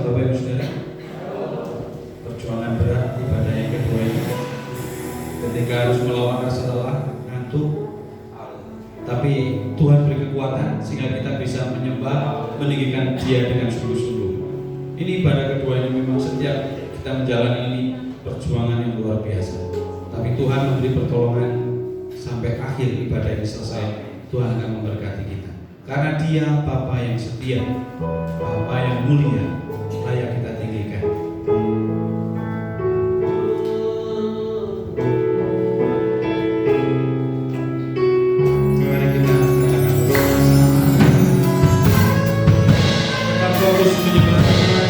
Bapak Ibu Saudara? Perjuangan berat ibadah yang kedua ini, ketika harus melawan rasa lelah, ngantuk, tapi Tuhan beri kekuatan sehingga kita bisa menyembah, meninggikan Dia dengan sungguh-sungguh. Ini ibadah kedua ini memang setiap kita menjalani ini perjuangan yang luar biasa. Tapi Tuhan memberi pertolongan sampai akhir ibadah ini selesai. Tuhan akan memberkati kita. Karena Dia Bapa yang setia, Bapa yang mulia, layak kita tinggikan. Mari kita katakan bersama-sama. Kita fokus menyembah Tuhan.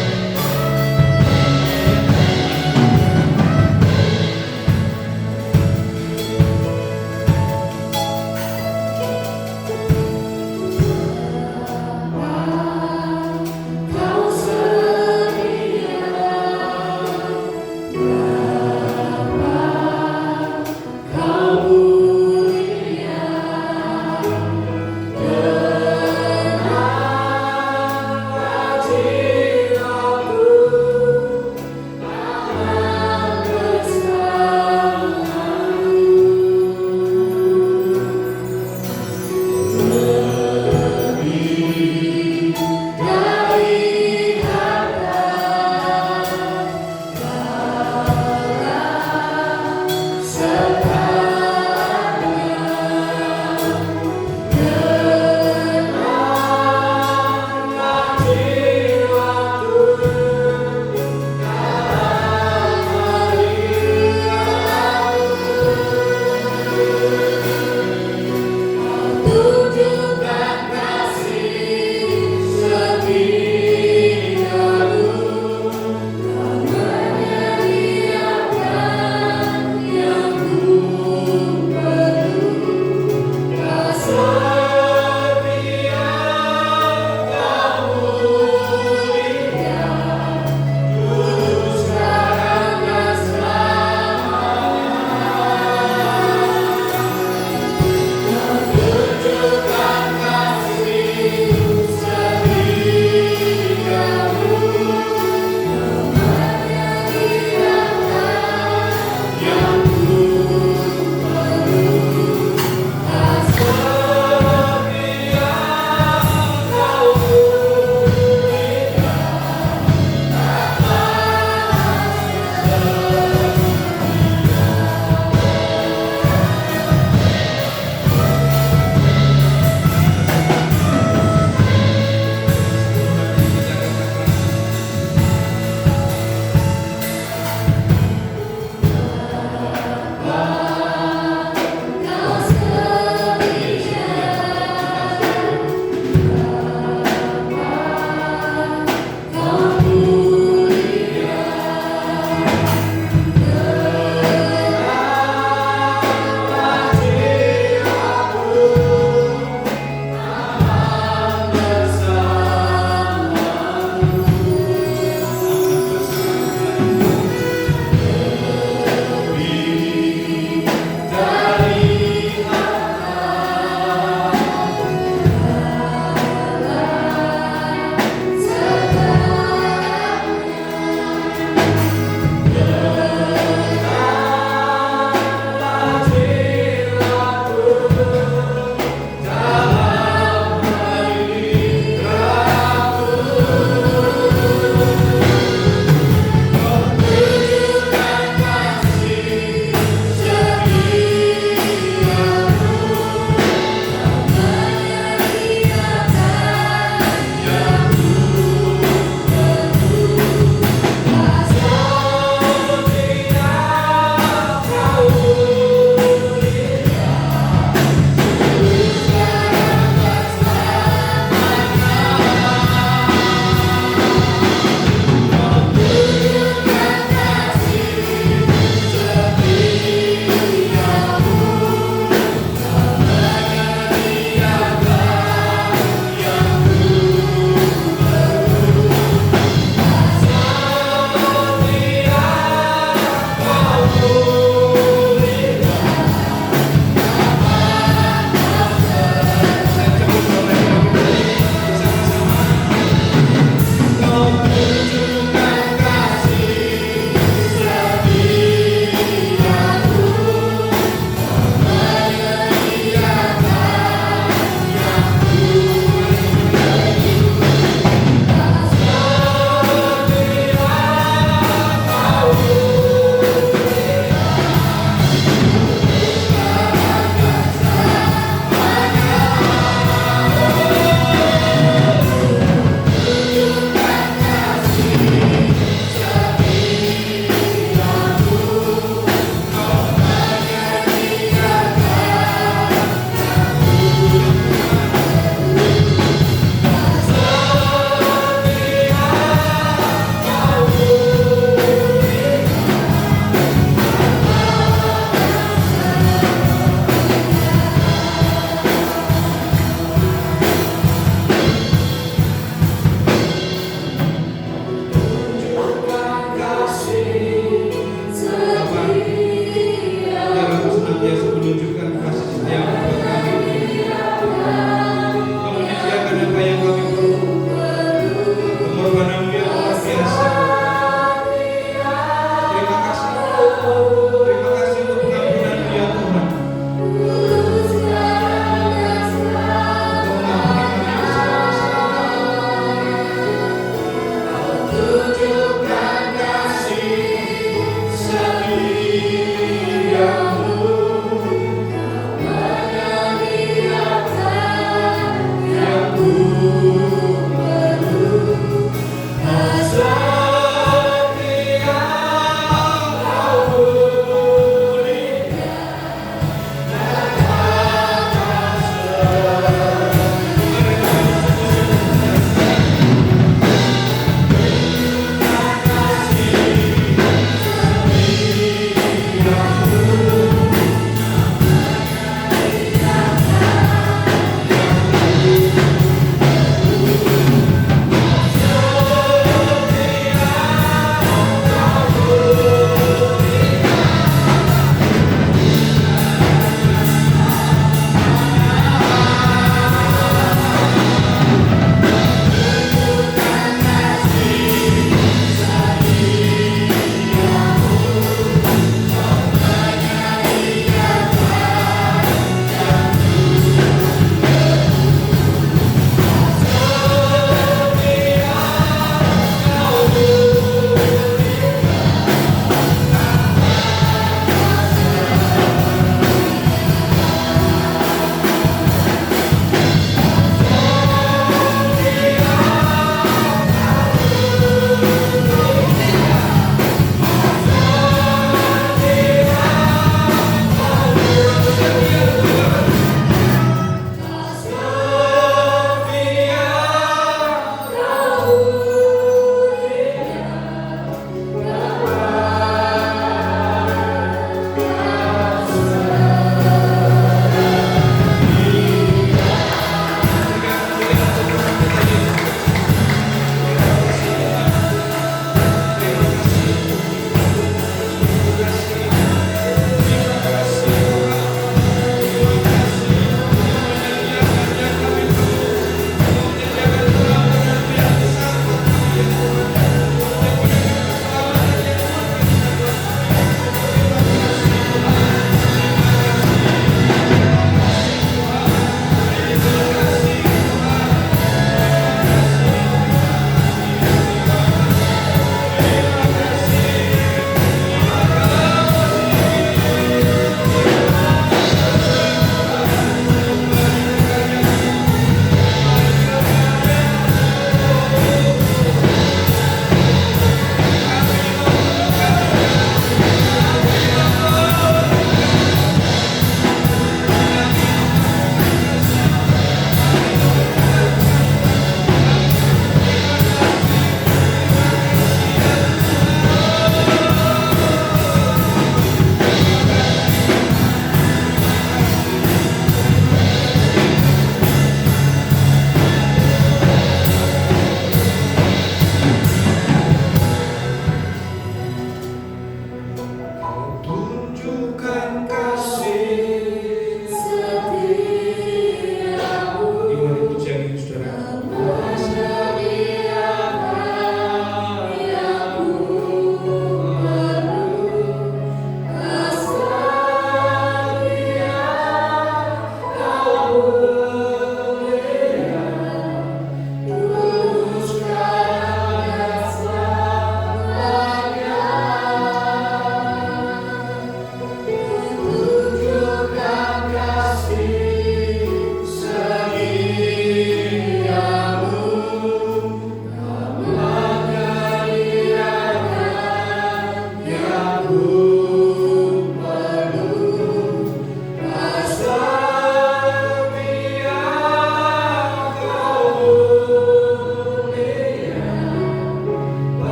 Kau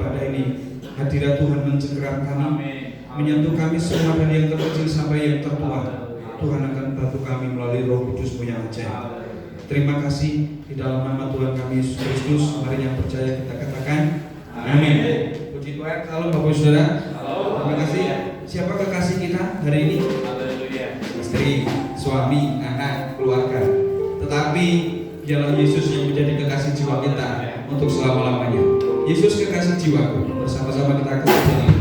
pada ini. Hadirat Tuhan mencengkeram kami, menyentuh kami semua dari yang terkecil sampai yang tertua. Tuhan akan bantu kami melalui Roh Kudus-Mu yang ajaib. Terima kasih di dalam nama Tuhan kami Yesus Kristus. Mari yang percaya kita katakan amin. Puji Tuhan. Salam Bapak Saudara. Terima kasih. Siapa kekasih kita hari ini? Istri, suami, anak, keluarga. Tetapi dialah Yesus yang menjadi kekasih jiwa kita untuk selama-lamanya. Yesus kekasih jiwaku. Bersama-sama kita kesini.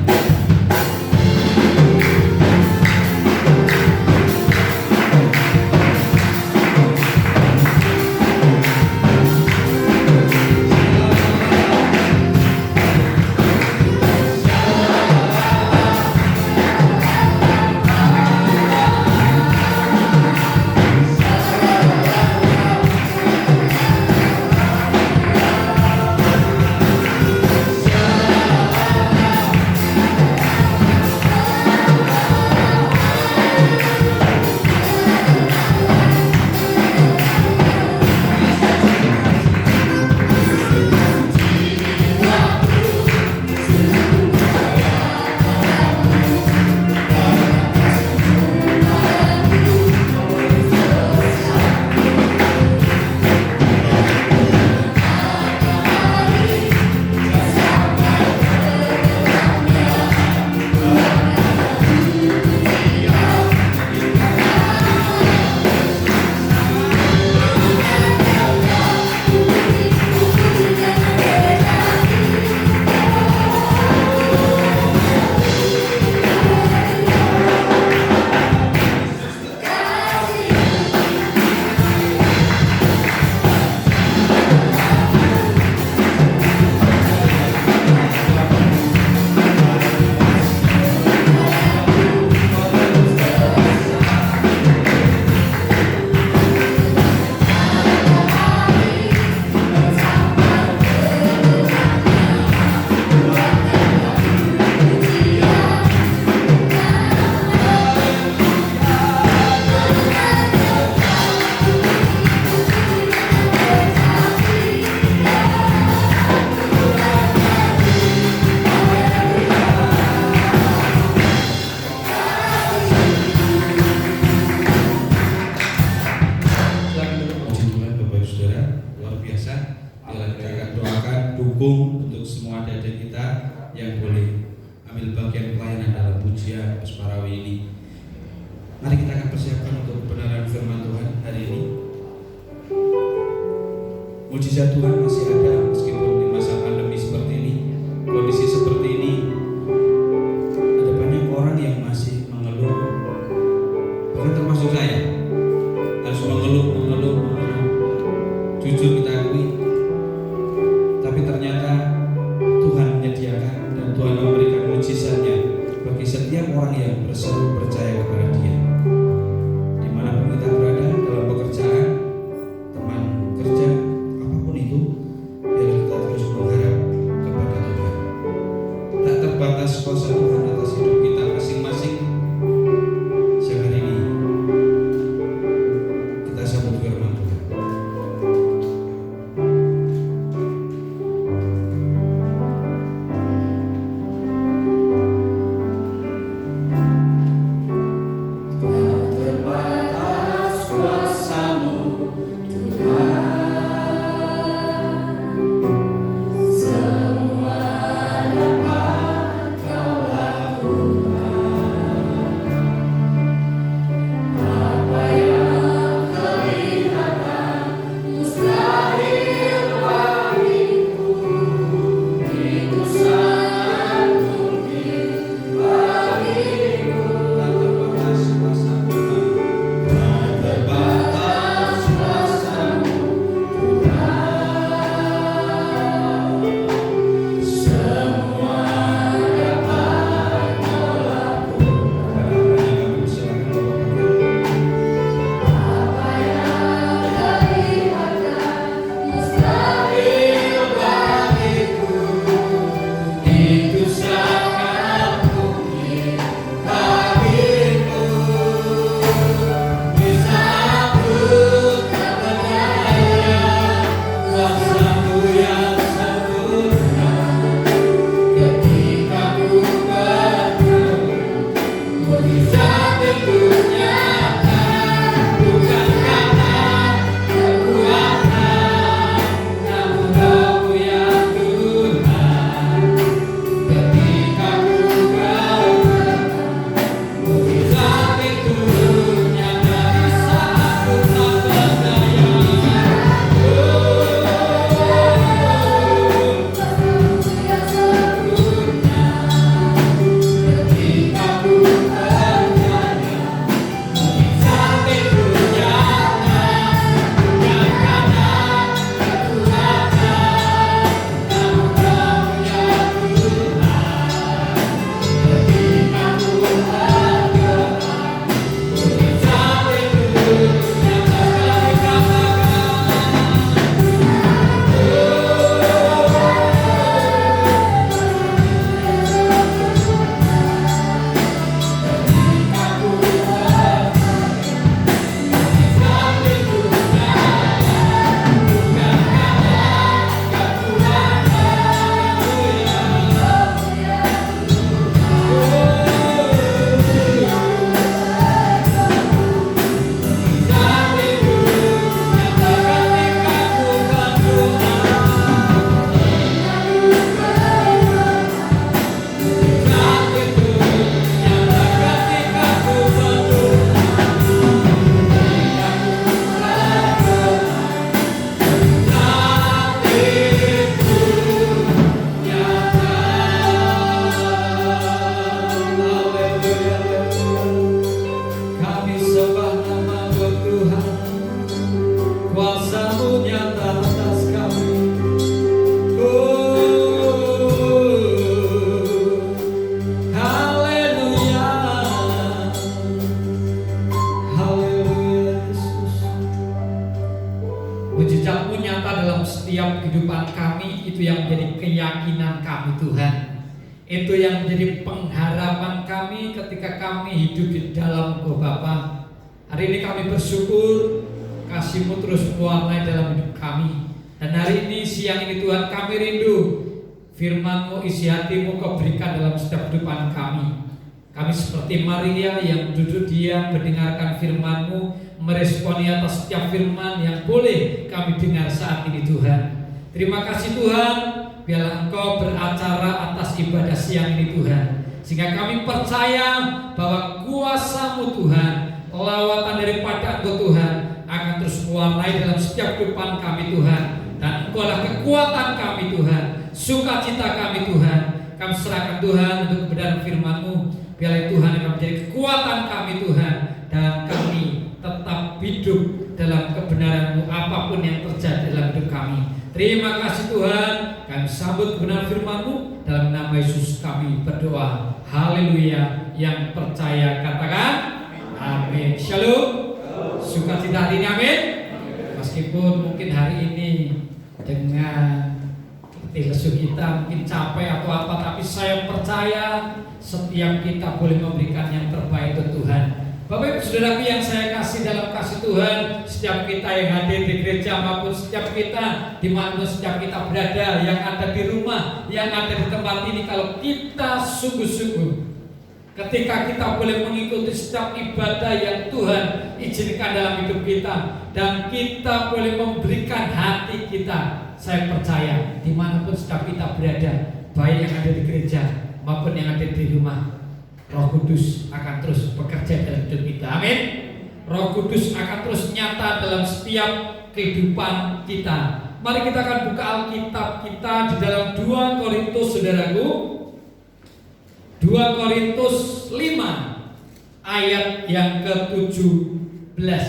Dukung untuk semua adik-adik kita yang boleh ambil bagian pelayanan dalam pujian Pusparawi ini. Mari kita akan persiapkan untuk kebenaran firman Tuhan hari ini. Mujizat Tuhan masih ada meskipun di masa pandemi seperti ini, kondisi seperti ini. Ada banyak orang yang masih mengeluh, bahkan termasuk saya, harus mengeluh. Jujur kita akui. Tapi ternyata Tuhan menyediakan dan Tuhan memberikan mujizatnya bagi setiap orang yang berseru percaya kepada Dia. Dimanapun kita berada, dalam pekerjaan, teman kerja, apapun itu, biar kita terus mengharap kepada Tuhan. Tak terbatas kuasa Tuhan atas hidup kita masing-masing. Siang hari ini kita sambut firman Tuhan. Semua dapat kau itu yang menjadi keyakinan kami Tuhan. Itu yang menjadi pengharapan kami ketika kami hidup di dalam Engkau Bapa. Hari ini kami bersyukur kasih-Mu terus mewarnai dalam hidup kami. Dan hari ini, siang ini Tuhan, kami rindu firman-Mu, isi hati-Mu Kau berikan dalam setiap kehidupan kami. Kami seperti Maria yang duduk diam mendengarkan firman-Mu, meresponi atas setiap firman yang boleh kami dengar saat ini Tuhan. Terima kasih Tuhan, biarlah Engkau beracara atas ibadah siang ini Tuhan, sehingga kami percaya bahwa kuasa-Mu Tuhan, lawatan daripada Engkau Tuhan akan terus mewarnai dalam setiap kehidupan kami Tuhan. Dan Engkau adalah kekuatan kami Tuhan, sukacita kami Tuhan. Kami serahkan Tuhan untuk kebenaran firman-Mu. Biarlah Tuhan akan menjadi kekuatan kami Tuhan, dan kami tetap hidup dalam kebenaran-Mu apapun yang terjadi dalam hidup kami. Terima kasih Tuhan, kami sambut kebenaran firman-Mu. Dalam nama Yesus kami berdoa. Haleluya. Yang percaya katakan amin. Shalom. Sukacita hari ini amin. Meskipun mungkin hari ini dengan letih lesu kita mungkin capek atau apa, tapi saya percaya setiap kita boleh memberikan yang terbaik untuk Tuhan. Bapak Ibu Saudaraku yang saya kasih dalam kasih Tuhan, setiap kita yang hadir di gereja maupun setiap kita dimanapun setiap kita berada, yang ada di rumah, yang ada di tempat ini, kalau kita sungguh-sungguh ketika kita boleh mengikuti setiap ibadah yang Tuhan izinkan dalam hidup kita, dan kita boleh memberikan hati kita, saya percaya dimanapun setiap kita berada, baik yang ada di gereja maupun yang ada di rumah, Roh Kudus akan terus bekerja dalam hidup kita. Amin. Roh Kudus akan terus nyata dalam setiap kehidupan kita. Mari kita akan buka Alkitab kita di dalam 2 Korintus Saudaraku. 2 Korintus 5 ayat yang ke-17.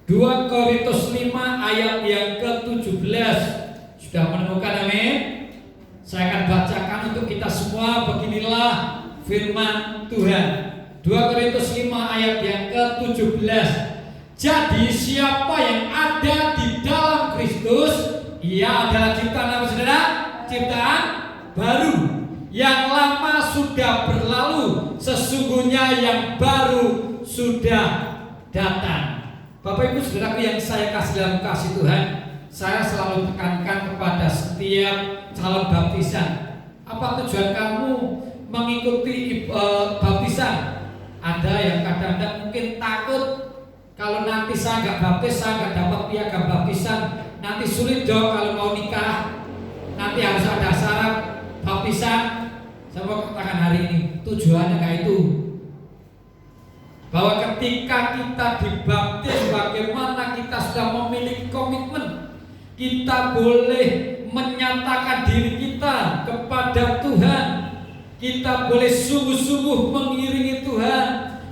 2 Korintus 5 ayat yang ke-17. Sudah menemukan amin? Saya akan bacakan untuk kita semua. Beginilah firman Tuhan. 2 Korintus 5 ayat yang ke-17. Jadi siapa yang ada di dalam Kristus, ia adalah ciptaan apa saudara? Ciptaan baru. Yang lama sudah berlalu, sesungguhnya yang baru sudah datang. Bapak Ibu Saudaraku yang saya kasih dalam kasih Tuhan, saya selalu tekankan kepada setiap calon baptisan, apa tujuan kamu mengikuti baptisan? Ada yang kadang-kadang mungkin takut, kalau nanti saya nggak baptis, saya nggak dapat piagam baptisan, nanti sulit dong kalau mau nikah, nanti harus ada syarat baptisan. Saya mau katakan hari ini, tujuannya kayak itu, bahwa ketika kita dibaptis, bagaimana kita sudah memiliki komitmen, kita boleh menyatakan diri kita kepada Tuhan, kita boleh sungguh-sungguh mengiringi Tuhan,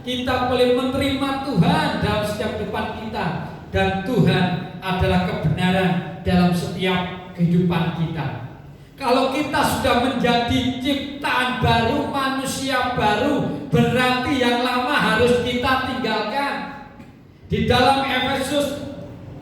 kita boleh menerima Tuhan dalam setiap kehidupan kita, dan Tuhan adalah kebenaran dalam setiap kehidupan kita. Kalau kita sudah menjadi ciptaan baru, manusia baru, berarti yang lama harus kita tinggalkan. Di dalam Efesus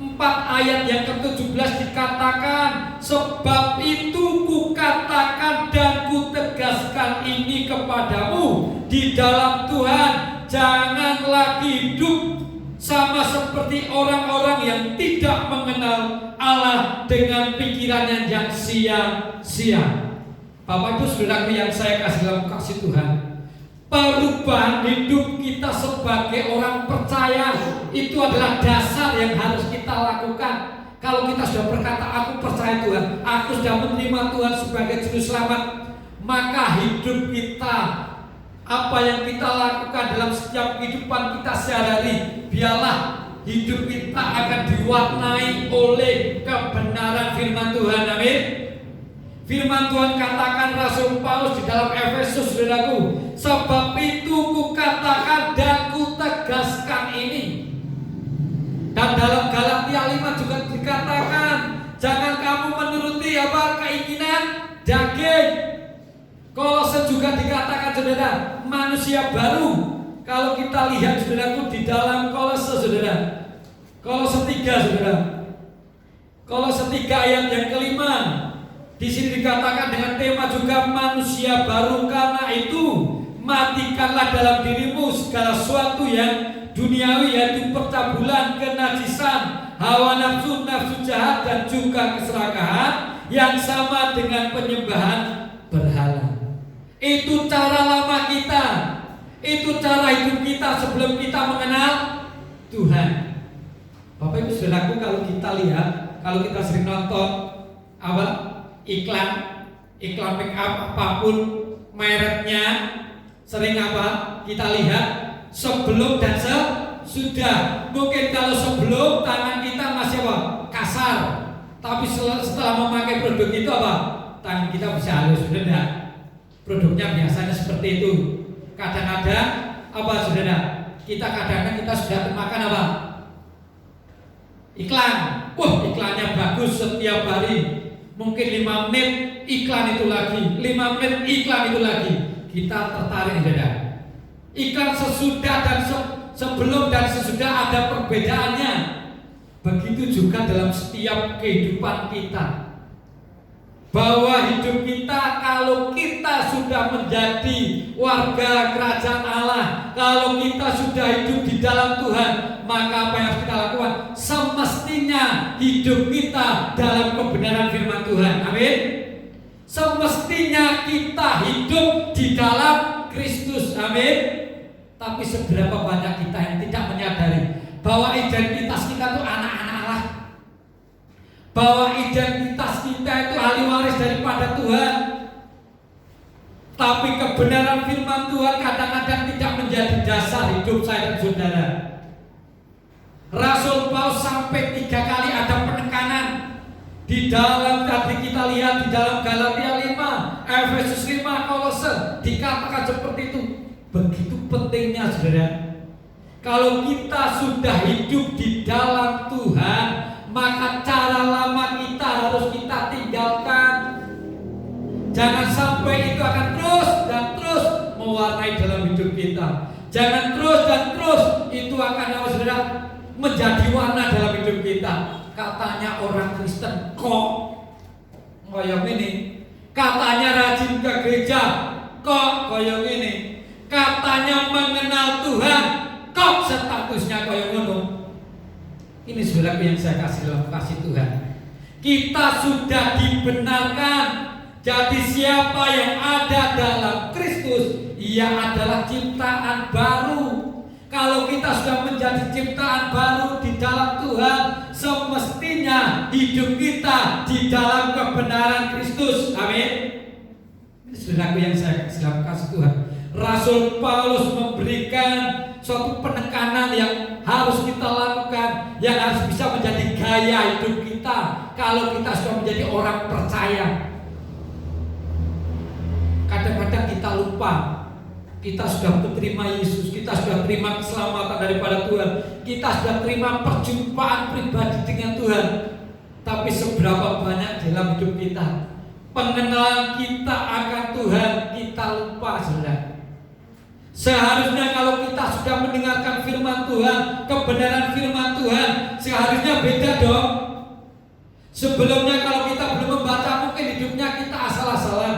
4 ayat yang ke-17 dikatakan, sebab itu kukatakan dan kutegaskan ini kepadamu di dalam Tuhan, jangan lagi hidup sama seperti orang-orang yang tidak mengenal Allah dengan pikiran yang sia-sia. Bapak Ibu Saudaraku yang saya kasih dalam kasih Tuhan, perubahan hidup kita sebagai orang percaya itu adalah dasar yang harus kita lakukan. Kalau kita sudah berkata aku percaya Tuhan, aku sudah menerima Tuhan sebagai juru selamat, maka hidup kita, apa yang kita lakukan dalam setiap kehidupan kita sehari-hari, biarlah hidup kita akan diwarnai oleh kebenaran firman Tuhan. Amin. Firman Tuhan katakan Rasul Paulus di dalam Efesus, saudaraku, sebab itu kukatakan dan kutegaskan ini. Dan dalam Galatia 5 juga dikatakan, jangan kamu menuruti apa keinginan daging. Kolose juga dikatakan saudara, manusia baru. Kalau kita lihat saudaraku di dalam Kolose saudara, Kolose 3 saudara, Kolose 3 ayat yang kelima. Di sini dikatakan dengan tema juga manusia baru, karena itu matikanlah dalam dirimu segala sesuatu yang duniawi, yaitu percabulan, kenajisan, hawa nafsu, nafsu jahat, dan juga keserakahan yang sama dengan penyembahan berhala. Itu cara lama kita, itu cara hidup kita sebelum kita mengenal Tuhan. Bapak Ibu saudaraku, kalau kita lihat, kalau kita sering nonton iklan make up apapun mereknya, sering kita lihat sebelum dan sesudah. Mungkin kalau sebelum tangan kita masih kasar, tapi setelah memakai produk itu tangan kita bisa halus, sudah enggak? Produknya biasanya seperti itu. Kadang-kadang saudara? Kadang-kadang kita sudah makan iklan. Iklannya bagus setiap hari. Mungkin 5 menit iklan itu lagi, 5 menit iklan itu lagi. Kita tertarik, saudara. Iklan sesudah dan sebelum dan sesudah ada perbedaannya. Begitu juga dalam setiap kehidupan kita. Bahwa hidup kita, kalau kita sudah menjadi warga kerajaan Allah, kalau kita sudah hidup di dalam Tuhan, maka apa yang harus kita lakukan? Semestinya hidup kita dalam kebenaran firman Tuhan. Amin. Semestinya kita hidup di dalam Kristus. Amin. Tapi seberapa banyak kita yang tidak menyadari bahwa identitas kita itu anak-anak Allah, bahwa identitas kita itu ahli waris daripada Tuhan. Tapi kebenaran firman Tuhan kadang-kadang tidak menjadi dasar hidup saya dan saudara. Rasul Paulus sampai 3 kali ada penekanan di dalam, tadi kita lihat di dalam Galatia 5, Efesus 5, Kolose, dikatakan seperti itu. Begitu pentingnya saudara. Kalau kita sudah hidup di dalam Tuhan, maka cara lama kita harus kita tinggalkan. Jangan sampai itu akan terus dan terus mewarnai dalam hidup kita. Jangan terus dan terus itu akan saudara menjadi warna dalam hidup kita. Katanya orang Kristen kok koyong ini, katanya rajin ke gereja kok koyong ini, katanya mengenal Tuhan kok statusnya koyong ngono. Ini saudara yang saya kasih Tuhan. Kita sudah dibenarkan. Jadi siapa yang ada dalam Kristus, ia adalah ciptaan baru. Kalau kita sudah menjadi ciptaan baru di dalam Tuhan, semestinya hidup kita di dalam kebenaran Kristus. Amin. Ini saudaraku yang saya kasih Tuhan. Rasul Paulus memberikan suatu penekanan yang harus kita lakukan, yang harus bisa menjadi gaya hidup kita kalau kita sudah menjadi orang percaya. Kadang-kadang kita lupa, kita sudah menerima Yesus, kita sudah terima keselamatan daripada Tuhan, kita sudah terima perjumpaan pribadi dengan Tuhan. Tapi seberapa banyak dalam hidup kita pengenalan kita akan Tuhan kita lupa, saudara. Seharusnya kalau kita sudah mendengarkan firman Tuhan, kebenaran firman Tuhan, seharusnya beda dong. Sebelumnya kalau kita belum membaca, mungkin hidupnya kita asal-asalan.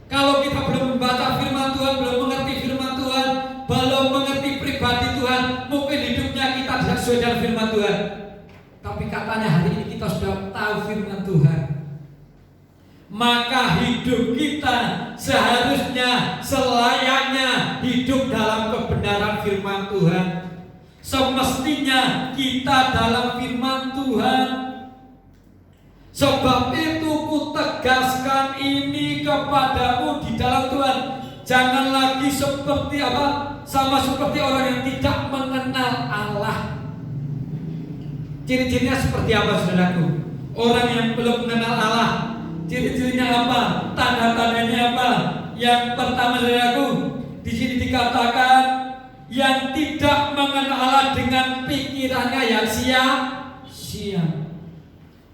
Kalau kita belum membaca firman Tuhan, belum mengerti firman Tuhan, belum mengerti pribadi Tuhan, mungkin hidupnya kita tidak sesuai dengan firman Tuhan. Tapi katanya hari ini kita sudah tahu firman Tuhan, maka hidup kita seharusnya selayaknya hidup dalam kebenaran firman Tuhan. Semestinya kita dalam firman Tuhan. Sebab itu kutegaskan ini kepadamu di dalam Tuhan, jangan lagi seperti sama seperti orang yang tidak mengenal Allah. Ciri-cirinya seperti apa, saudaraku? Orang yang belum mengenal Allah, ciri-cirinya apa? Tanda-tandanya apa? Yang pertama, saudaraku, di sini dikatakan yang tidak mengenal Allah dengan pikirannya yang sia-sia.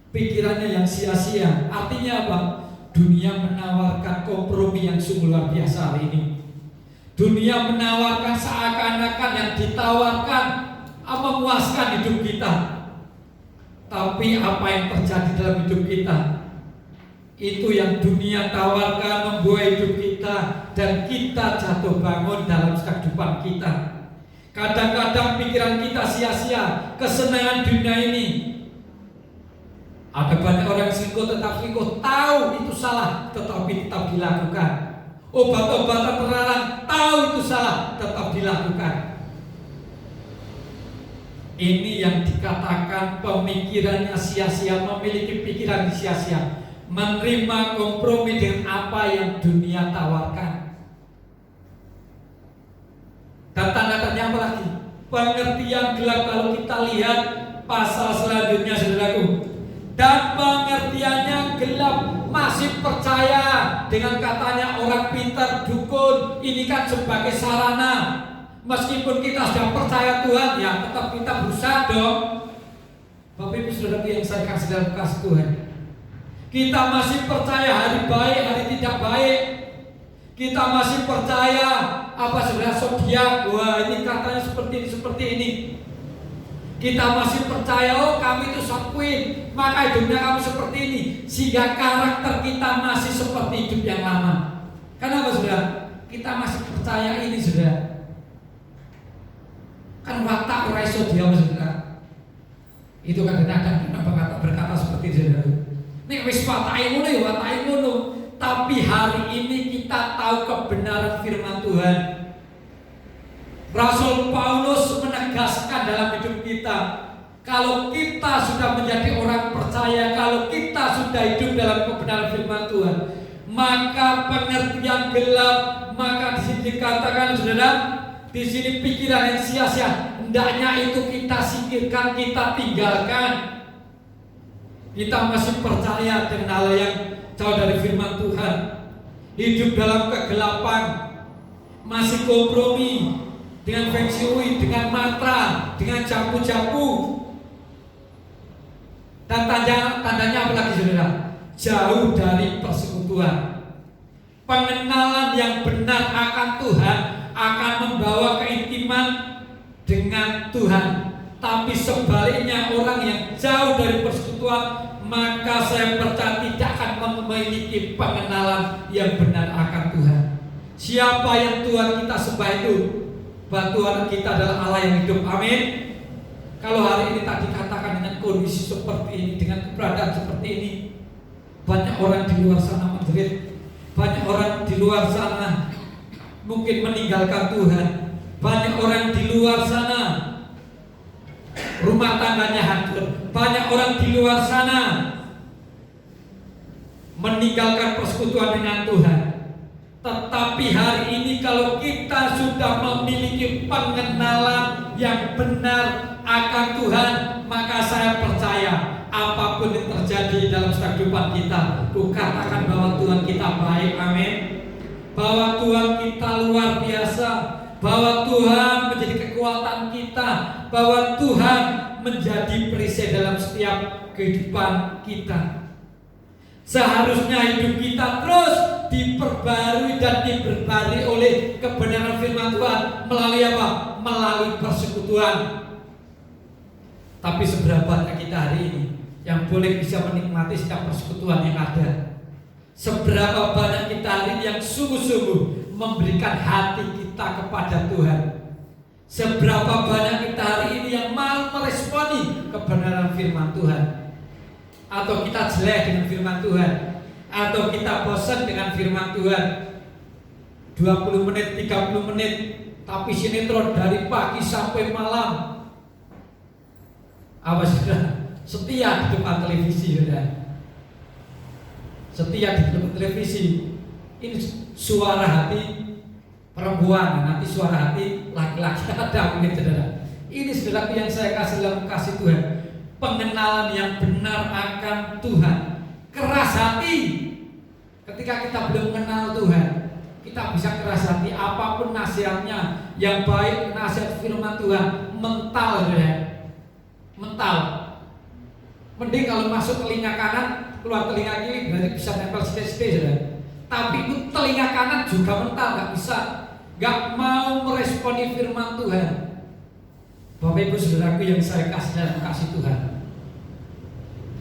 Pikirannya yang sia-sia. Artinya apa? Dunia menawarkan kompromi yang sungguh luar biasa hari ini. Dunia menawarkan seakan-akan yang ditawarkan memuaskan hidup kita. Tapi apa yang terjadi dalam hidup kita, itu yang dunia tawarkan membuat hidup kita, dan kita jatuh bangun dalam kehidupan kita. Kadang-kadang pikiran kita sia-sia, kesenangan dunia ini. Ada banyak orang selingkuh tetap selingkuh, tahu itu salah tetapi tetap dilakukan. Obat-obatan terlarang, tahu itu salah tetap dilakukan. Ini yang dikatakan pemikirannya sia-sia, memiliki pikiran sia-sia, menerima kompromi dengan apa yang dunia tawarkan. Dan tanda-tandanya apa lagi? Pengertian gelap. Kalau kita lihat pasal selanjutnya, saudaraku, dan pengertiannya gelap, masih percaya dengan katanya orang pintar, dukun, ini kan sebagai sarana. Meskipun kita sudah percaya Tuhan, ya tetap kita berusaha dong. Bapak Ibu Saudara yang saya kasih dalam kasih Tuhan, kita masih percaya hari baik, hari tidak baik. Kita masih percaya apa sebenarnya zodiak, wah ini katanya seperti ini. Kita masih percaya, oh kami itu sanguin, maka hidupnya kami seperti ini, sehingga karakter kita masih seperti hidup yang lama. Kenapa saudara? Kita masih percaya ini saudara. Kan watak ora iso diam saudara. Itu kadang-kadang kita berkata seperti itu saudara. Nek wis watake ngono ya watake ngono. Tapi hari ini kita tahu kebenaran firman Tuhan. Rasul Paulus menegaskan dalam hidup kita, kalau kita sudah menjadi orang percaya, kalau kita sudah hidup dalam kebenaran firman Tuhan, maka pengertian gelap, maka di sini dikatakan saudara, di sini pikiran yang sia-sia, hendaknya itu kita singkirkan, kita tinggalkan. Kita masih percaya dengan hal yang jauh dari firman Tuhan, hidup dalam kegelapan, masih kompromi dengan feng shui, dengan mantra, dengan japu-japu. Dan tandanya apa lagi saudara? Jauh dari persekutuan. Pengenalan yang benar akan Tuhan akan membawa keintiman dengan Tuhan. Tapi sebaliknya orang yang jauh dari persekutuan, maka saya percaya tidak akan memiliki pengenalan yang benar akan Tuhan. Siapa yang Tuhan kita sembah itu? Bahwa Tuhan kita adalah Allah yang hidup. Amin. Kalau hari ini tadi katakan dengan kondisi seperti ini, dengan keberadaan seperti ini, banyak orang di luar sana menjerit, banyak orang di luar sana mungkin meninggalkan Tuhan, banyak orang di luar sana rumah tangganya hancur, banyak orang di luar sana meninggalkan persekutuan dengan Tuhan. Tetapi hari ini kalau kita sudah memiliki pengenalan yang benar akan Tuhan, maka saya percaya apapun yang terjadi dalam kehidupan kita, ku katakan bahwa Tuhan kita baik. Amin. Bahwa Tuhan kita luar biasa, bahwa Tuhan menjadi kekuatan kita, bahwa Tuhan menjadi perisai dalam setiap kehidupan kita. Seharusnya hidup kita terus diperbarui dan diperbarui oleh kebenaran firman Tuhan. Melalui apa? Melalui persekutuan. Tapi seberapa banyak kita hari ini yang boleh bisa menikmati setiap persekutuan yang ada? Seberapa banyak kita hari ini yang sungguh-sungguh memberikan hati kita kepada Tuhan? Seberapa banyak kita hari ini yang mau meresponi kebenaran firman Tuhan? Atau kita jelek dengan firman Tuhan, atau kita bosan dengan firman Tuhan? 20 menit, 30 menit, tapi sinetron dari pagi sampai malam. Apa sudah setia di depan televisi sudah? Setia di depan televisi. Ini suara hati perempuan, nanti suara hati laki-laki ada mungkin saudara. Ini saudara yang saya kasih dalam kasih Tuhan. Pengenalan yang benar akan Tuhan. Keras hati. Ketika kita belum mengenal Tuhan, kita bisa keras hati. Apapun nasihatnya yang baik, nasihat firman Tuhan, mental ya. Mental. Mending kalau masuk telinga kanan, keluar telinga kiri, berarti bisa nempel sithik-sithik saudara. Tapi itu telinga kanan juga mental, nggak bisa, nggak mau meresponi firman Tuhan. Bapak Ibu Saudaraku yang saya kasih dalam kasih Tuhan,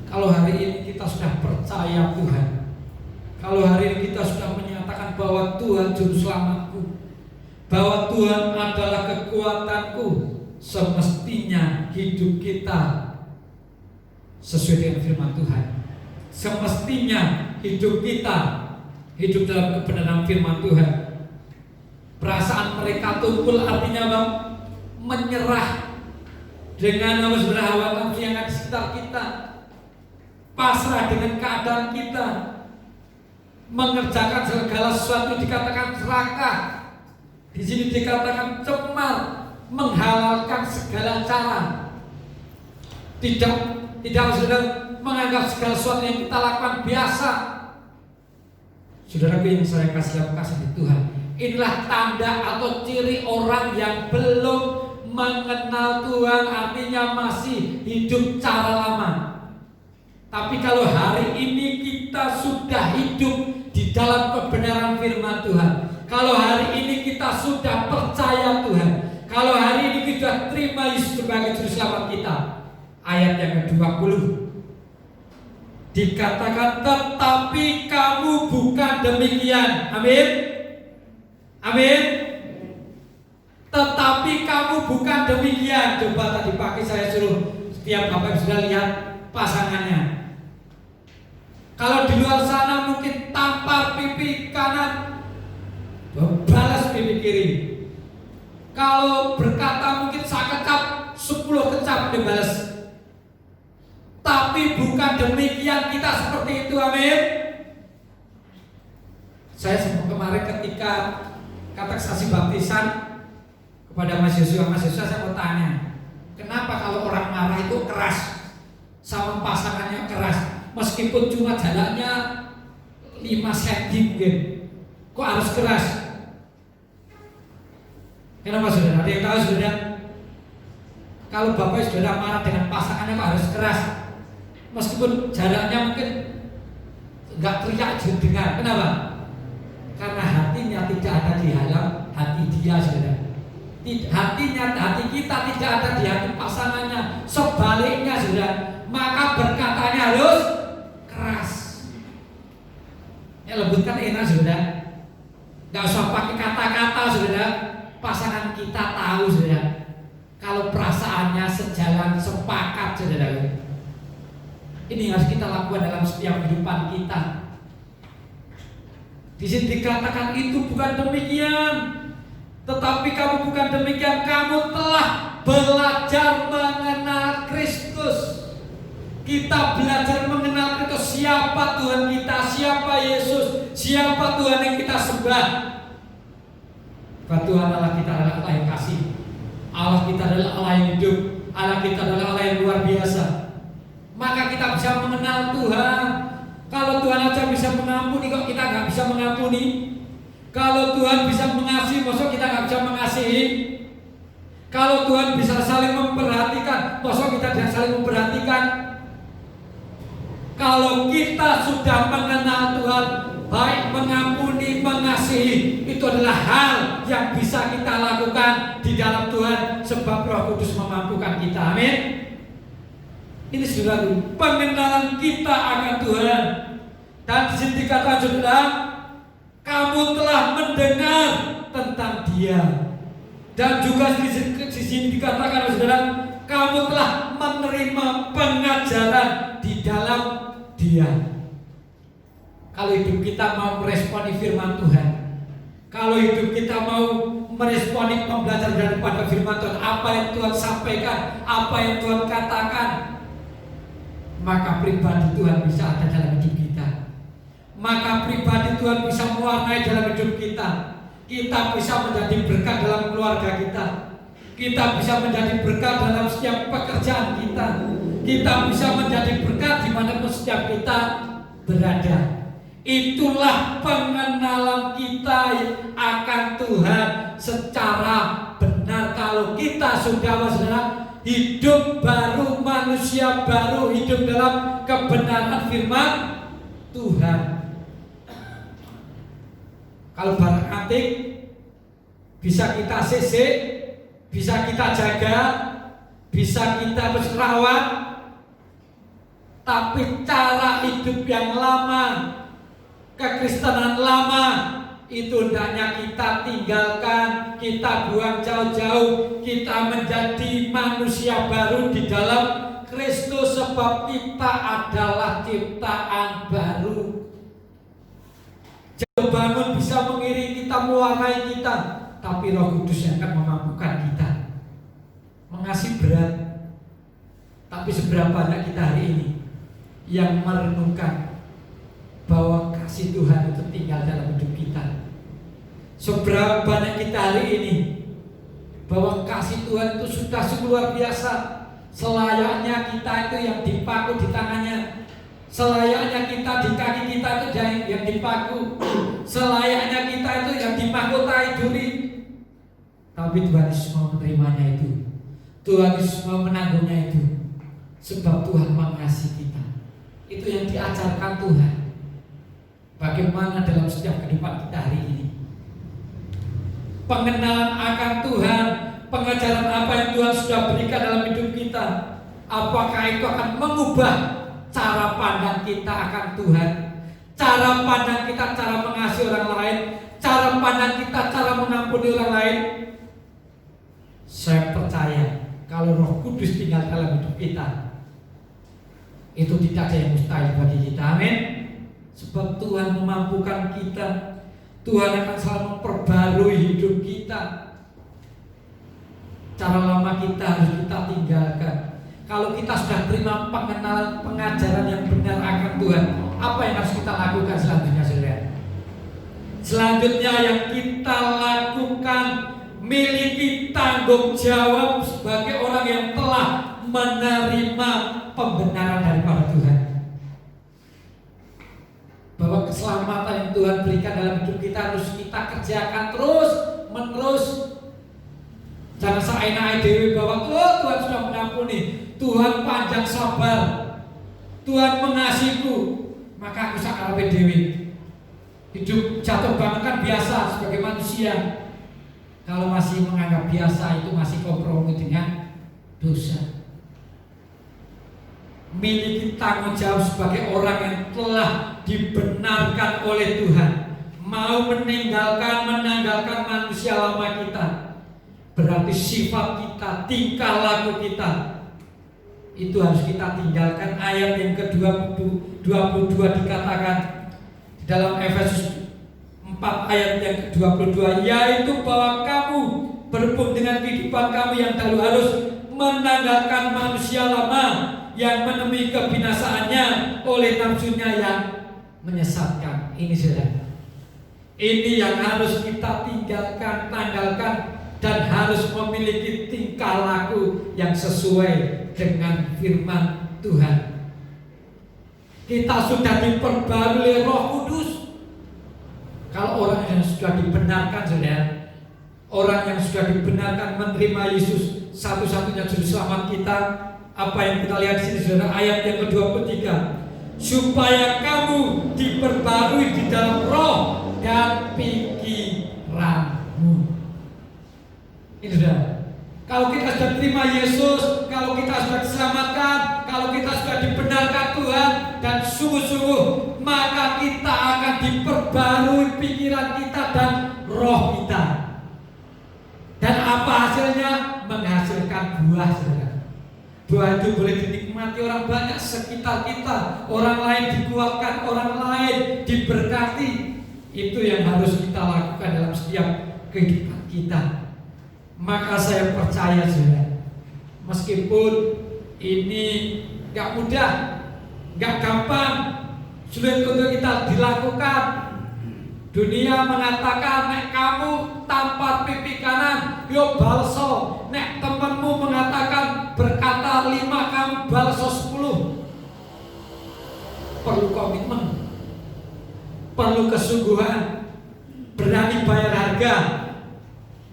Kalau hari ini kita sudah percaya Tuhan, kalau hari ini kita sudah menyatakan bahwa Tuhan juru selamatku, bahwa Tuhan adalah kekuatanku, semestinya hidup kita sesuai dengan firman Tuhan. Semestinya hidup kita hidup dalam kebenaran firman Tuhan. Perasaan mereka tumpul artinya apa? Menyerah dengan hawa nafsu yang ada di sekitar kita, pasrah dengan keadaan kita, mengerjakan segala sesuatu dikatakan serakah. Di sini dikatakan cemar, menghalalkan segala cara. Tidak saudara menganggap segala sesuatu yang kita lakukan biasa. Saudaraku yang saya kasih di Tuhan, inilah tanda atau ciri orang yang belum mengenal Tuhan, artinya masih hidup cara lama. Tapi kalau hari ini kita sudah hidup di dalam kebenaran firman Tuhan, kalau hari ini kita sudah percaya Tuhan, kalau hari ini kita terima Yesus sebagai juru selamat kita, ayat yang ke-20 dikatakan, tetapi kamu bukan demikian. Amin. Amin. Tetapi kamu bukan demikian. Coba tadi pagi saya suruh setiap bapak sudah lihat pasangannya. Kalau di luar sana mungkin tampar pipi kanan, balas pipi kiri. Kalau berkata mungkin sekecap 10 kecap dibalas. Tapi bukan demikian kita seperti itu. Amin. Saya sempat kemarin ketika katekisasi baptisan kepada mahasiswa saya mau tanya, kenapa kalau orang marah itu keras, sama pasangannya keras, meskipun cuma jalannya 5 cm mungkin, kok harus keras? Kenapa saudara? Ada yang tahu saudara? Kalau bapak saudara marah dengan pasangannya kok harus keras? Meskipun jaraknya mungkin nggak teriak dengar. Kenapa? Karena hatinya tidak ada di dalam hati dia, saudara. Hati kita tidak ada di hati pasangannya. Sebaliknya, saudara, maka berkatanya harus keras. Ya, lembut kan enak, saudara. Nggak usah pakai kata-kata, saudara. Pasangan kita tahu, saudara, kalau perasaannya sejalan, sepakat, saudara. Ini harus kita lakukan dalam setiap kehidupan kita. Di sini dikatakan itu bukan demikian. Tetapi kamu bukan demikian, kamu telah belajar mengenal Kristus. Kita belajar mengenal Kristus, siapa Tuhan kita, siapa Yesus, siapa Tuhan yang kita sembah. Bahwa Tuhan Allah kita adalah Allah yang kasih, Allah kita adalah Allah yang hidup, Allah kita adalah Allah yang luar biasa. Maka kita bisa mengenal Tuhan. Kalau Tuhan aja bisa mengampuni, kok kita nggak bisa mengampuni? Kalau Tuhan bisa mengasihi, maksud kita nggak bisa mengasihi? Kalau Tuhan bisa saling memperhatikan, maksud kita tidak saling memperhatikan? Kalau kita sudah mengenal Tuhan, baik mengampuni, mengasihi, itu adalah hal yang bisa kita lakukan di dalam Tuhan, sebab Roh Kudus memampukan kita. Amin. Ini sudah pengenalan kita akan Tuhan. Dan di sini dikatakan, saudara, kamu telah mendengar tentang Dia. Dan juga di sini dikatakan, saudara, kamu telah menerima pengajaran di dalam Dia. Kalau hidup kita mau meresponi firman Tuhan, kalau hidup kita mau meresponi pembelajaran daripada firman Tuhan, apa yang Tuhan sampaikan, apa yang Tuhan katakan, maka pribadi Tuhan bisa ada dalam hidup kita. Maka pribadi Tuhan bisa mewarnai dalam hidup kita. Kita bisa menjadi berkat dalam keluarga kita. Kita bisa menjadi berkat dalam setiap pekerjaan kita. Kita bisa menjadi berkat dimanapun setiap kita berada. Itulah pengenalan kita akan Tuhan secara benar. Kalau kita sudah, saudara, hidup baru, manusia baru, hidup dalam kebenaran firman Tuhan. Kalau barang antik bisa kita CC, bisa kita jaga, bisa kita rawat. Tapi cara hidup yang lama, kekristenan lama, itu hendaknya kita tinggalkan, kita buang jauh-jauh, kita menjadi manusia baru di dalam Kristus, sebab kita adalah ciptaan baru. Jauh bangun bisa mengiringi kita, mewarnai kita, tapi Roh Kudus yang akan memampukan kita. Mengasihi berat, tapi seberapa banyak kita hari ini yang merenungkan bahwa kasih Tuhan itu tinggal dalam hidup kita. Seberapa banyak kita hari ini bahwa kasih Tuhan itu sudah luar biasa. Selayaknya kita itu yang dipaku di tangannya, selayaknya kita di kaki kita itu yang dipaku, selayaknya kita itu yang dimahkotai duri. Tapi Tuhan Yesus mau menerimanya itu, Tuhan Yesus mau menanggungnya itu, sebab Tuhan mengasihi kita. Itu yang diajarkan Tuhan. Bagaimana dalam setiap kehidupan kita hari ini, pengenalan akan Tuhan, pengajaran apa yang Tuhan sudah berikan dalam hidup kita, apakah itu akan mengubah cara pandang kita akan Tuhan, cara pandang kita, cara mengasihi orang lain, cara pandang kita, cara mengampuni orang lain. Saya percaya kalau Roh Kudus tinggal dalam hidup kita, itu tidak ada yang mustahil bagi kita. Amin. Sebab Tuhan memampukan kita, Tuhan akan selalu memperbarui hidup kita. Cara lama kita harus kita tinggalkan. Kalau kita sudah terima pengenalan, pengajaran yang benar akan Tuhan, apa yang harus kita lakukan selanjutnya, saudara? Selanjutnya yang kita lakukan, miliki tanggung jawab sebagai orang yang telah menerima pembenaran daripada Tuhan. Bahwa keselamatan yang Tuhan berikan dalam hidup kita harus kita kerjakan terus menerus. Jangan seenak dewi bahwa Tuhan sudah mengampuni, Tuhan panjang sabar, Tuhan mengasihiku, maka aku sakarape dewi. Hidup jatuh bangun kan biasa sebagai manusia. Kalau masih menganggap biasa, itu masih kompromi dengan dosa. Miliki tanggung jawab sebagai orang yang telah dibenarkan oleh Tuhan, mau menanggalkan manusia lama kita. Berarti sifat kita, tingkah laku kita, itu harus kita tinggalkan. Ayat yang ke-22 dikatakan dalam Efesus 4 ayat yang ke-22, yaitu bahwa kamu berhubung dengan kehidupan kamu yang dahulu harus menanggalkan manusia lama yang menemui kebinasaannya oleh nafsunya yang menyesatkan. Ini saudara, ini yang harus kita tinggalkan, tanggalkan, dan harus memiliki tingkah laku yang sesuai dengan firman Tuhan. Kita sudah diperbarui Roh Kudus. Kalau orang yang sudah dibenarkan, saudara, orang yang sudah dibenarkan menerima Yesus satu-satunya juru selamat kita, apa yang kita lihat di sini, saudara, ayat yang ke-23, supaya kamu diperbarui di dalam roh dan pikiranmu. Ini sudah. Kalau kita sudah terima Yesus, kalau kita sudah diselamatkan, kalau kita sudah dibenarkan Tuhan dan sungguh-sungguh, maka kita akan diperbarui pikiran kita dan roh kita. Dan apa hasilnya? Menghasilkan buah, saudara. Buah itu boleh dinikmati orang banyak sekitar kita, orang lain dikuatkan, orang lain diberkati. Itu yang harus kita lakukan dalam setiap kehidupan kita. Maka saya percaya, saudara, meskipun ini gak mudah, gak gampang, sulit untuk kita dilakukan. Dunia mengatakan nek kamu tampar pipi kanan, yo balso. Nek temanmu mengatakan berkata 5, kamu balso 10. Perlu komitmen, perlu kesungguhan, berani bayar harga.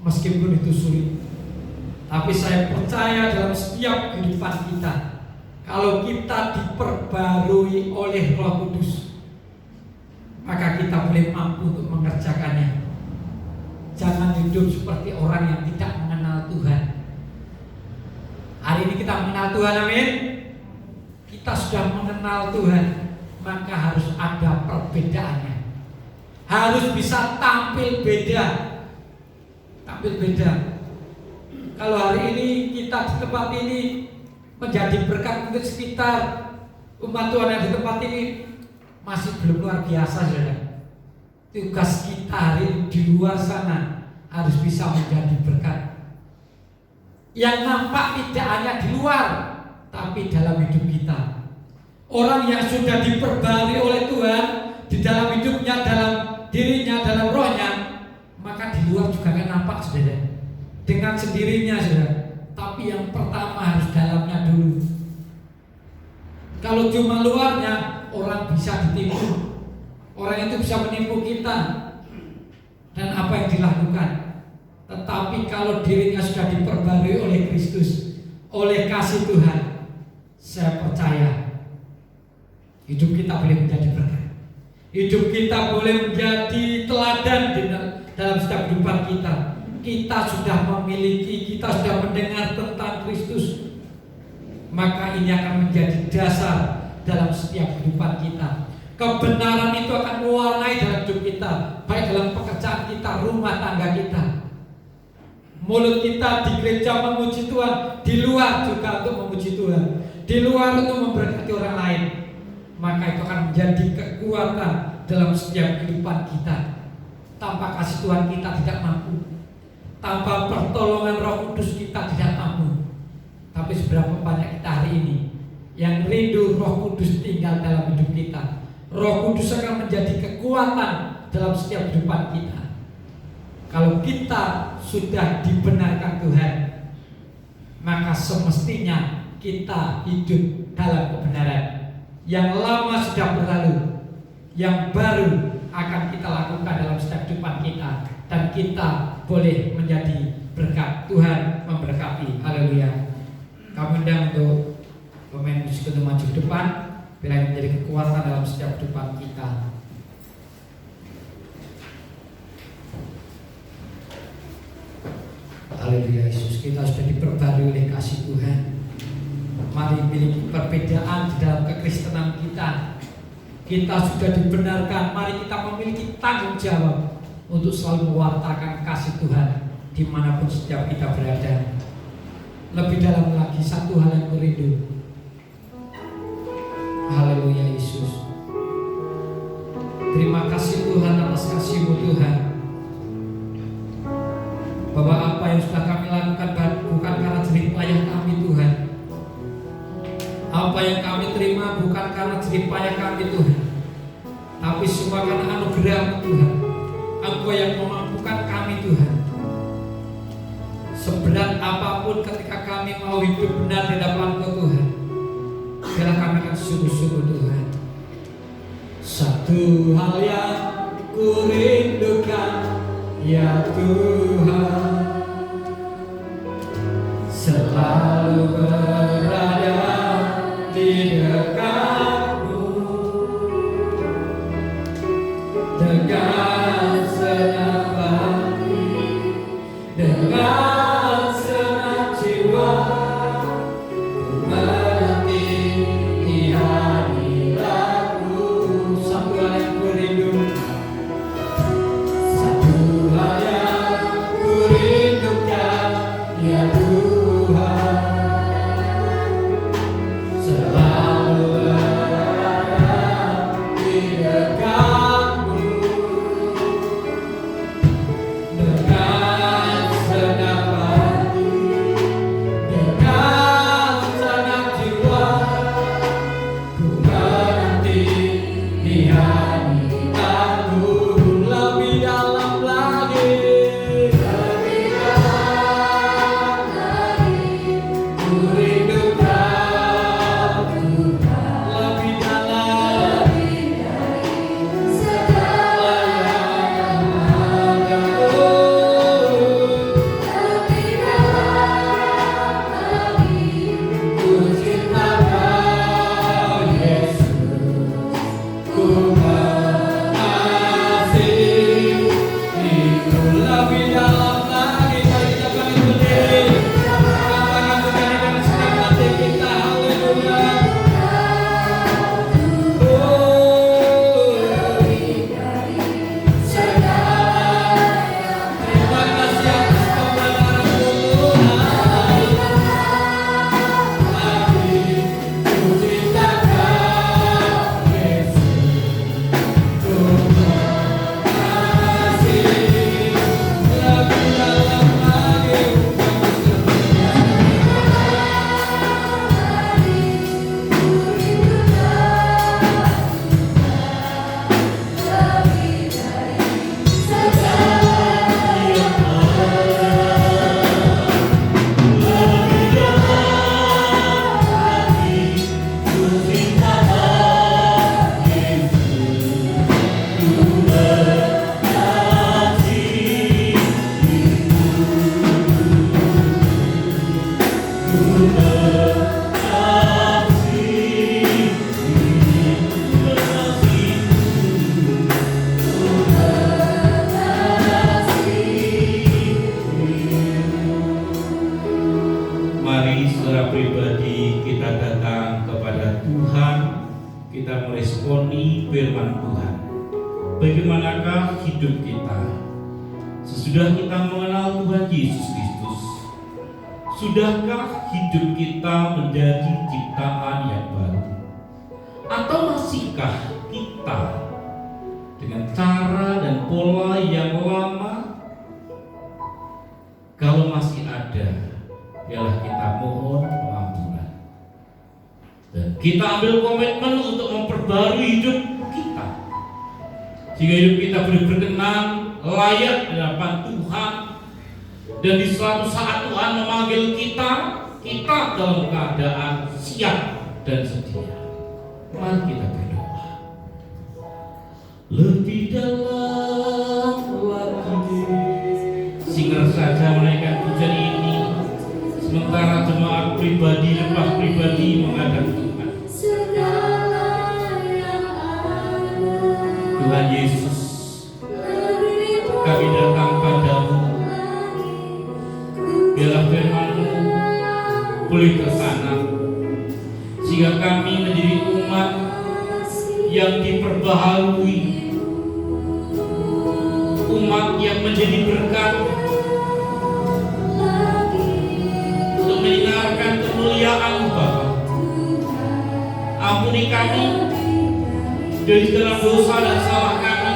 Meskipun itu sulit, tapi saya percaya dalam setiap kehidupan kita, kalau kita diperbarui oleh Roh Kudus, maka kita boleh mampu untuk mengerjakannya. Jangan hidup seperti orang yang tidak mengenal Tuhan. Hari ini kita mengenal Tuhan, amin. kita sudah mengenal Tuhan, maka harus ada perbedaannya. Harus bisa tampil beda. Tampil beda. Kalau hari ini kita di tempat ini menjadi berkat untuk sekitar umat Tuhan yang di tempat ini masih belum luar biasa, saudara. Tugas kita hari ini di luar sana harus bisa menjadi berkat yang nampak tidak hanya di luar, tapi dalam hidup kita. Orang yang sudah diperbarui oleh Tuhan di dalam hidupnya, dalam dirinya, dalam rohnya, maka di luar juga akan nampak, saudara, dengan sendirinya, saudara. Tapi yang pertama harus dalamnya dulu. Kalau cuma luarnya, orang bisa ditipu. Orang itu bisa menipu kita dan apa yang dilakukan. Tetapi kalau dirinya sudah diperbarui oleh Kristus, oleh kasih Tuhan, saya percaya hidup kita boleh menjadi berkat. Hidup kita boleh menjadi teladan dalam setiap kehidupan kita. Kita sudah memiliki, kita sudah mendengar tentang Kristus, maka ini akan menjadi dasar dalam setiap kehidupan kita. Kebenaran itu akan mewarnai dalam hidup kita, baik dalam pekerjaan kita, rumah tangga kita. Mulut kita di gereja memuji Tuhan, di luar juga untuk memuji Tuhan, di luar untuk memberkati orang lain. Maka itu akan menjadi kekuatan dalam setiap kehidupan kita. Tanpa kasih Tuhan kita tidak mampu. Tanpa pertolongan Roh Kudus kita tidak mampu. Tapi seberapa banyak kita hari ini yang rindu Roh Kudus tinggal dalam hidup kita. Roh Kudus akan menjadi kekuatan dalam setiap kehidupan kita. Kalau kita sudah dibenarkan Tuhan, maka semestinya kita hidup dalam kebenaran. Yang lama sudah berlalu, yang baru akan kita lakukan dalam setiap kehidupan kita, dan kita boleh menjadi berkat. Tuhan memberkati. Haleluya. Kami undang untuk pemain musik untuk maju ke depan, bila menjadi kekuatan dalam setiap kehidupan kita. Haleluya. Yesus, kita sudah diperbarui oleh kasih Tuhan. Mari miliki perbedaan di dalam kekristenan kita. Kita sudah dibenarkan. Mari kita memiliki tanggung jawab untuk selalu mewartakan kasih Tuhan dimanapun setiap kita berada. Lebih dalam lagi, satu hal yang kurindu. Haleluya Yesus. Terima kasih Tuhan atas kasih-Mu Tuhan, bahwa apa yang sudah kami lakukan bukan karena jerih payah kami Tuhan. Apa yang kami terima bukan karena jerih payah kami Tuhan, tapi semua karena anugerah-Mu Tuhan. Engkau yang memampukan kami Tuhan. Seberat apapun ketika kami mau hidup benar di hadapan Engkau Tuhan, biarlah kami akan sungguh-sungguh Tuhan. Satu hal yang ku rindukan, ya Tuhan, selalu berada di dekat-Mu dengan segenap hati, dengan segenap jiwa. Ku menanti kehadiran-Mu. Satu hal yang ku rindu, satu hal yang ku rindukan, ya Tuhan, Sesudah kita mengenal Tuhan Yesus Kristus, sudahkah hidup kita menjadi ciptaan yang baru? Atau masihkah kita dengan cara dan pola yang lama? Kalau masih ada, biarlah kita mohon pengampunan. Dan kita ambil komitmen untuk memperbarui hidup kita, sehingga hidup kita boleh berkenan, layak di hadapan Tuhan. Dan di suatu saat Tuhan memanggil kita, kita dalam keadaan siap dan sedia. Mari kita berdoa. Lebih dalam lagi, singer saja menaikkan pujian ini, sementara jemaat pribadi, lepas pribadi menghadap Tuhan. Tuhan Yesus, kami datang padamu, biarlah firman-Mu boleh tertanam, sehingga kami menjadi umat yang diperbaharui, umat yang menjadi berkat untuk menyinarkan kemuliaan-Mu Bapa. Ampuni kami dari segala dosa dan salah kami.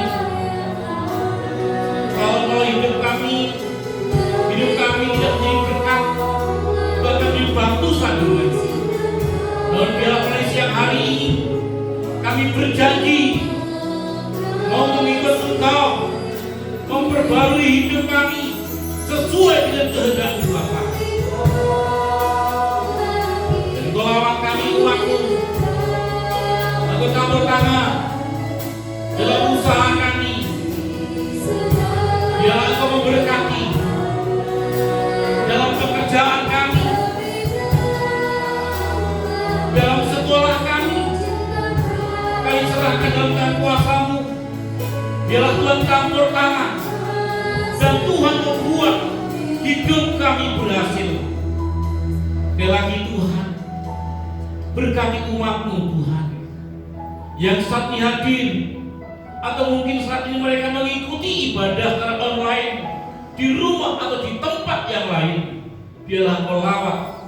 Kalau hidup kami tidak menjadi berkat, bahkan menjadi batu sandungan. Dan biarlah pada siang hari ini kami berjanji mau mengikut Engkau, memperbarui hidup kami sesuai dengan kehendak Bapa. Dan Kau lawat kami umat-Mu, Aku campur tangan dalam usaha kami. Biarlah Engkau memberkati dalam pekerjaan kami, dalam sekolah kami. Kami serahkan dalam tangan kuasa-Mu. Biarlah Tuhan campur tangan dan Tuhan membuat hidup kami berhasil. Sekali lagi Tuhan, berkati umat-Mu Tuhan, yang saat ini hadir, atau mungkin saat ini mereka mengikuti ibadah secara online di rumah atau di tempat yang lain. Biarlah Engkau lawat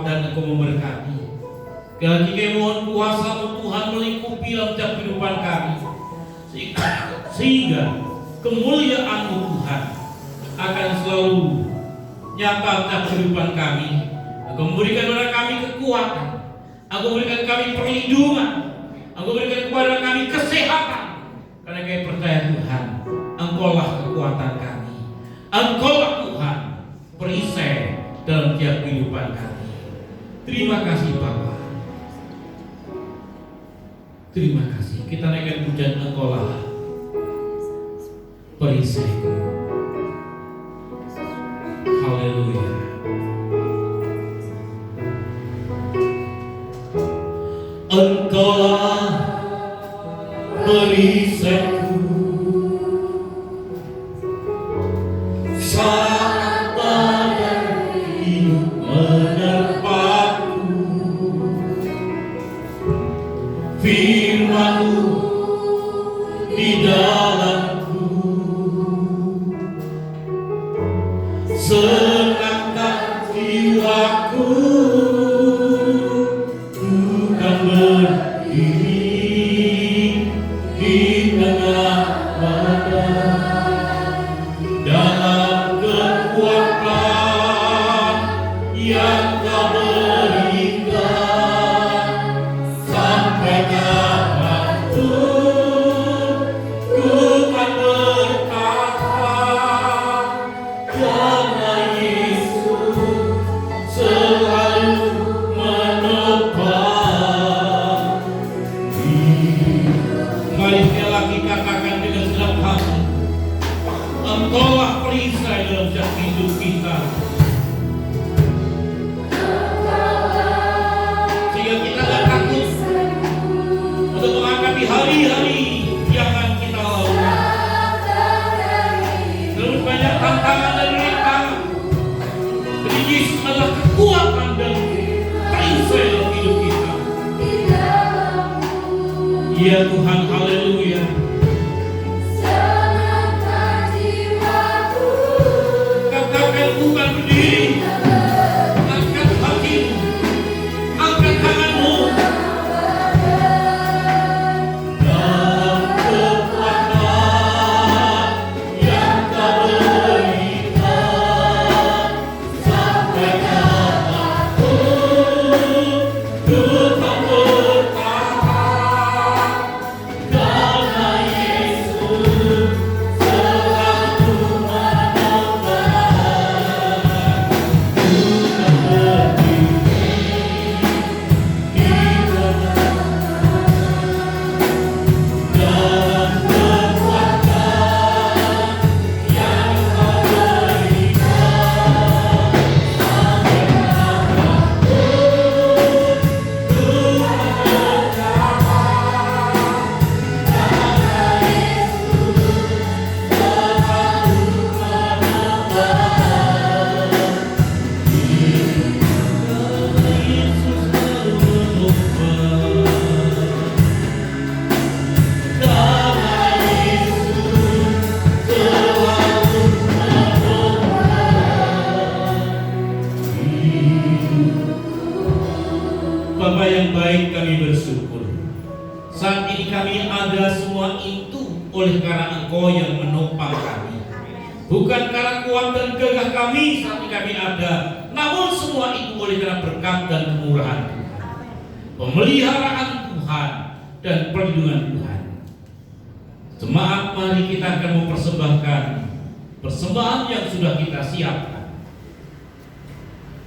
dan Engkau memberkati. Sekali lagi kami mohon kuasa-Mu Tuhan melingkupi dalam setiap kehidupan kami, sehingga kemuliaan-Mu Tuhan akan selalu nyata dalam kehidupan kami. Engkau memberikan kepada kami kekuatan, Engkau memberikan kami perlindungan, Engkau berikan kepada kami kesehatan. Karena kami percaya Tuhan, Engkaulah kekuatan kami, Engkaulah Tuhan perisai dalam tiap kehidupan kami. Terima kasih Bapa, terima kasih. Kita naikkan pujian, Engkaulah perisaiku. Haleluya. Engkaulah perisaiku, saat badai hidup menerpaku. Firman-Mu di dalamku, senangkan jiwaku. Engkaulah perisai dalam setiap hidup kita, sehingga kita tidak takut untuk menghadapi hari-hari yang akan kita lalui. Terlalu banyak tantangan dan rintangan, tapi Yesus adalah kekuatan dan perisai dalam hidup kita. Ya Tuhan, haleluya. kami ada semua itu oleh karena Engkau yang menopang kami. Bukan karena kuat dan gagah kami saat kami ada, namun semua itu oleh karena berkat dan kemurahan Tuhan, pemeliharaan Tuhan dan perlindungan Tuhan. Jemaat, mari kita akan mempersembahkan persembahan yang sudah kita siapkan.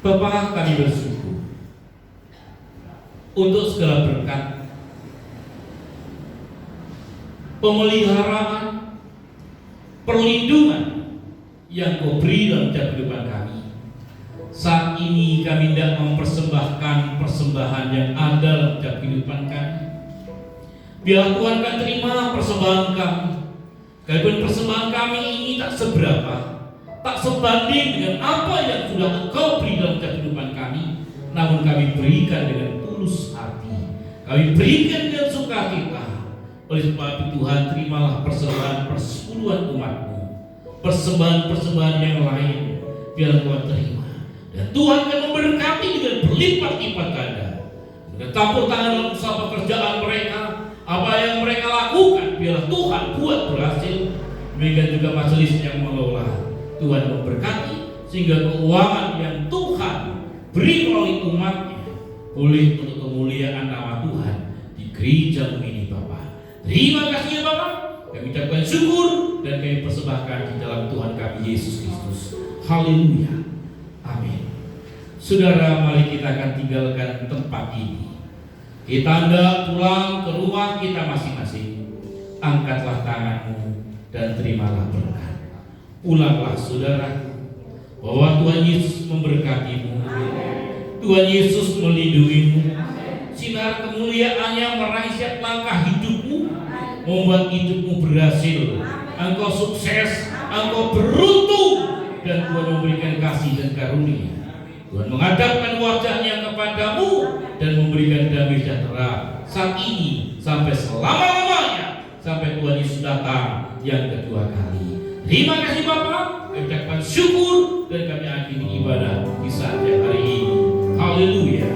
Bapa, kami bersyukur untuk segala berkat, pemeliharaan, perlindungan yang Kau beri dalam kehidupan kami. Saat ini kami tidak mempersembahkan persembahan yang ada dalam kehidupan kami. Biar Tuhan akan terima persembahan kami. Kalaupun persembahan kami ini tak seberapa, tak sebanding dengan apa yang sudah Engkau beri dalam kehidupan kami, namun kami berikan dengan tulus hati. Kami berikan dengan sukacita. Oleh sebab itu Tuhan, terimalah persembahan persepuluhan umat-Mu, persembahan-persembahan yang lain, biar Tuhan terima. Dan Tuhan akan memberkati dengan berlipat-lipat ganda. Dengan campur tangan dalam usaha pekerjaan mereka, apa yang mereka lakukan, biarlah Tuhan buat berhasil. Demikian juga majelis yang mengelola, Tuhan memberkati sehingga keuangan yang Tuhan beri melalui umat-Nya boleh untuk kemuliaan nama Tuhan di gereja ini, Bapak. Terima kasih ya Bapak. Kami ucapkan syukur dan kami persembahkan di dalam Tuhan kami Yesus Kristus. Haleluya. Amin. Saudara, mari kita akan tinggalkan tempat ini. Kita hendak pulang ke rumah kita masing-masing. Angkatlah tanganmu dan terimalah berkat. Pulanglah saudara, bahwa Tuhan Yesus memberkatimu. Tuhan Yesus melindungimu. Sinar kemuliaan-Nya meraih setiap langkah hidupmu, membuat hidupmu berhasil. Engkau sukses, engkau beruntung, dan Tuhan memberikan kasih dan karunia. Tuhan menghadapkan wajah-Nya kepadamu dan memberikan damai sejahtera saat ini sampai selama-lamanya, sampai Tuhan Yesus datang yang kedua kali. Terima kasih Bapak. Kami ucapkan syukur dan kami akhiri ibadah di saat hari ini. Haleluya.